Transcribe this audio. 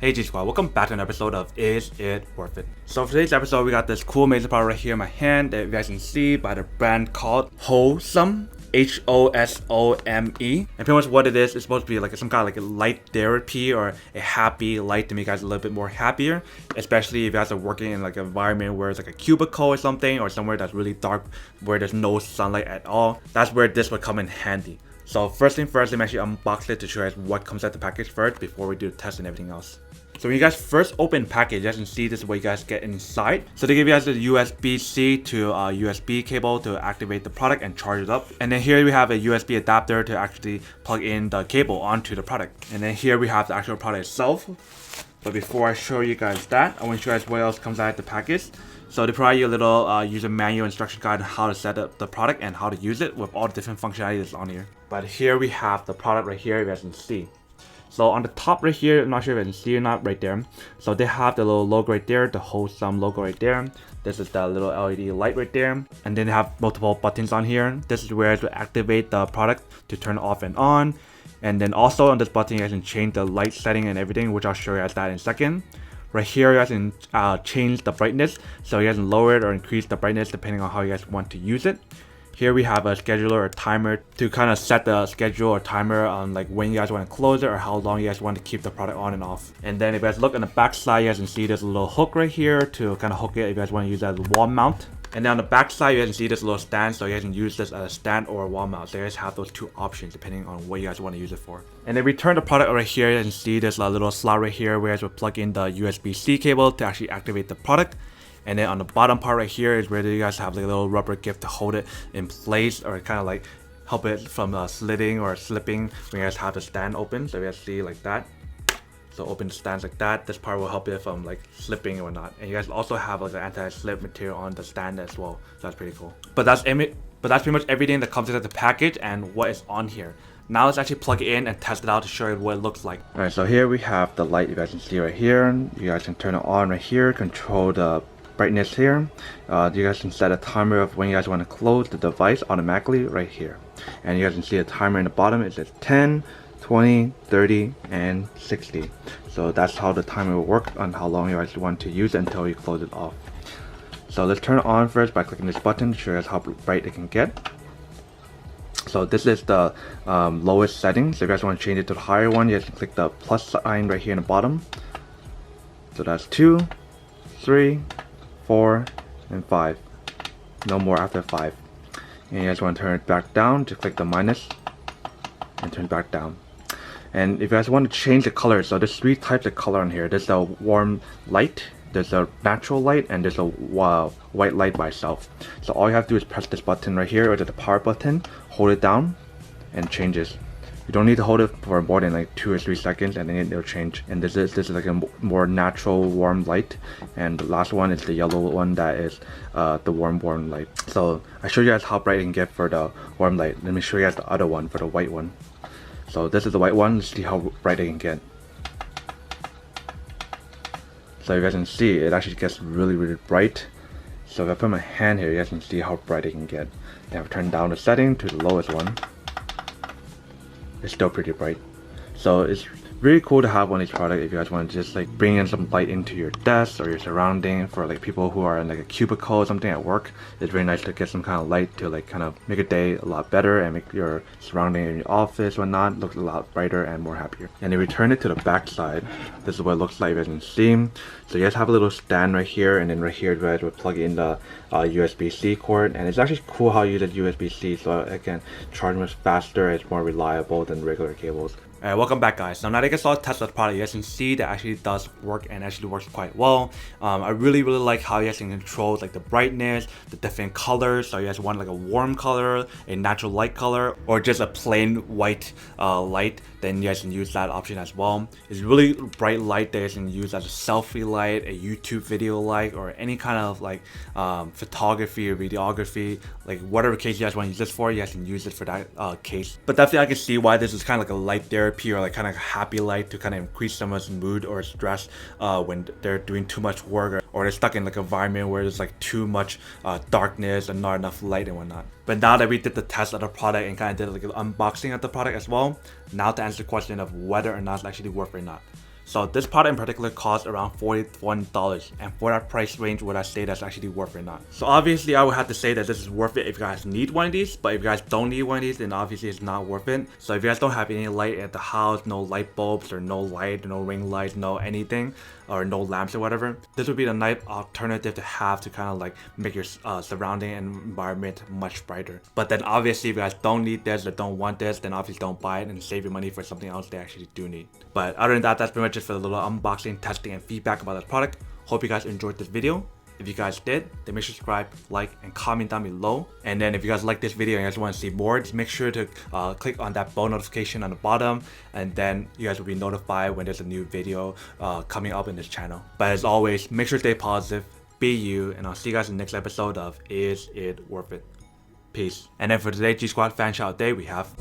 Hey G Squad, welcome back to an episode of Is It Worth It? So for today's episode, we got this cool amazing product right here in my hand that you guys can see by the brand called Wholesome. Hosome. And pretty much what it is, it's supposed to be like some kind of like a light therapy or a happy light to make you guys a little bit more happier, especially if you guys are working in like an environment where it's like a cubicle or something, or somewhere that's really dark where there's no sunlight at all. That's where this would come in handy. So first thing first, let me actually unbox it to show you guys what comes at the package first before we do the test and everything else. So when you guys first open the package, you guys can see this is what you guys get inside. So they give you guys a USB-C to a USB cable to activate the product and charge it up. And then here we have a USB adapter to actually plug in the cable onto the product. And then here we have the actual product itself. But before I show you guys that, I want to show you guys what else comes out of the package. So they provide you a little user manual instruction guide on how to set up the product and how to use it with all the different functionalities on here. But here we have the product right here, you guys can see. So on the top right here, I'm not sure if you can see or not right there. So they have the little logo right there, the Wholesome logo right there. This is the little LED light right there. And then they have multiple buttons on here. This is where to activate the product to turn off and on. And then also on this button, you guys can change the light setting and everything, which I'll show you guys that in a second. Right here, you guys can change the brightness. So you guys can lower it or increase the brightness depending on how you guys want to use it. Here we have a scheduler or timer to kind of set the schedule or timer on like when you guys want to close it or how long you guys want to keep the product on and off. And then if you guys look on the back side, you guys can see there's a little hook right here to kind of hook it if you guys want to use that as a wall mount. And then on the back side, you guys can see this little stand, so you guys can use this as a stand or a wall mount. So you guys have those two options depending on what you guys want to use it for. And then we turn the product right here, you guys can see there's a little slot right here where you guys will plug in the USB-C cable to actually activate the product. And then on the bottom part right here is where you guys have like a little rubber gift to hold it in place or kind of like help it from slitting or slipping when you guys have the stand open. So you guys see like that. So open the stands like that. This part will help it from like slipping or not. And you guys also have like an anti-slip material on the stand as well. So that's pretty cool. But that's pretty much everything that comes into the package and what is on here. Now let's actually plug it in and test it out to show you what it looks like. Alright, so here we have the light you guys can see right here. You guys can turn it on right here, control the brightness here. You guys can set a timer of when you guys want to close the device automatically right here. And you guys can see a timer in the bottom. It says 10, 20, 30, and 60. So that's how the timer will work on how long you guys want to use it until you close it off. So let's turn it on first by clicking this button to show you guys how bright it can get. So this is the lowest setting. So if you guys want to change it to the higher one, you guys can click the plus sign right here in the bottom. So that's 2, 3, 4, and 5. No more after 5. And you guys want to turn it back down, just click the minus and turn it back down. And if you guys want to change the color, so there's 3 types of color on here. There's a warm light, there's a natural light, and there's a white light by itself. So all you have to do is press this button right here, or the power button, hold it down, and it changes. You don't need to hold it for more than like 2 or 3 seconds, and then it'll change. And this is like a more natural warm light. And the last one is the yellow one, that is the warm light. So I showed you guys how bright it can get for the warm light. Let me show you guys the other one for the white one. So this is the white one. Let's see how bright it can get. So you guys can see it actually gets really bright. So if I put my hand here, you guys can see how bright it can get. And I've turned down the setting to the lowest one. It's still pretty bright. So it's really cool to have one of these products if you guys want to just like bring in some light into your desk or your surrounding for like people who are in like a cubicle or something at work. It's very nice to get some kind of light to like kind of make a day a lot better and make your surrounding in your office or whatnot look a lot brighter and more happier. And then we turn it to the back side. This is what it looks like, as you can see. So you guys have a little stand right here, and then right here you guys will plug in the USB-C cord. And it's actually cool how you use USB-C, so it can charge much faster. It's more reliable than regular cables. Alright, welcome back guys. So now that I saw the test of the product, you guys can see that actually does work and actually works quite well. I really like how you guys can control like the brightness, the different colors. So you guys want like a warm color, a natural light color, or just a plain white light, then you guys can use that option as well. It's really bright light that you guys can use as a selfie light, a YouTube video light, or any kind of like photography or videography, like whatever case you guys want to use this for, you guys can use it for that case. But definitely I can see why this is kind of like a light therapy or like kind of happy light to kind of increase someone's mood or stress when they're doing too much work or they're stuck in like an environment where there's like too much darkness and not enough light and whatnot. But now that we did the test of the product and kind of did like an unboxing of the product as well, now to answer the question of whether or not it's actually worth it or not. So this product in particular costs around $41, and for that price range, would I say that's actually worth it or not? So obviously I would have to say that this is worth it if you guys need one of these, but if you guys don't need one of these, then obviously it's not worth it. So if you guys don't have any light at the house, no light bulbs or no light, no ring lights, no anything, or no lamps or whatever, this would be the nice alternative to have to kind of like make your surrounding environment much brighter. But then obviously if you guys don't need this or don't want this, then obviously don't buy it and save your money for something else they actually do need. But other than that, that's pretty much just for the little unboxing, testing, and feedback about this product. Hope you guys enjoyed this video. If you guys did, then make sure to subscribe, like, and comment down below. And then if you guys like this video and you guys want to see more, just make sure to click on that bell notification on the bottom, and then you guys will be notified when there's a new video coming up in this channel. But as always, make sure to stay positive, be you, and I'll see you guys in the next episode of Is It Worth It? Peace. And then for today's G Squad Fan Shout Day, we have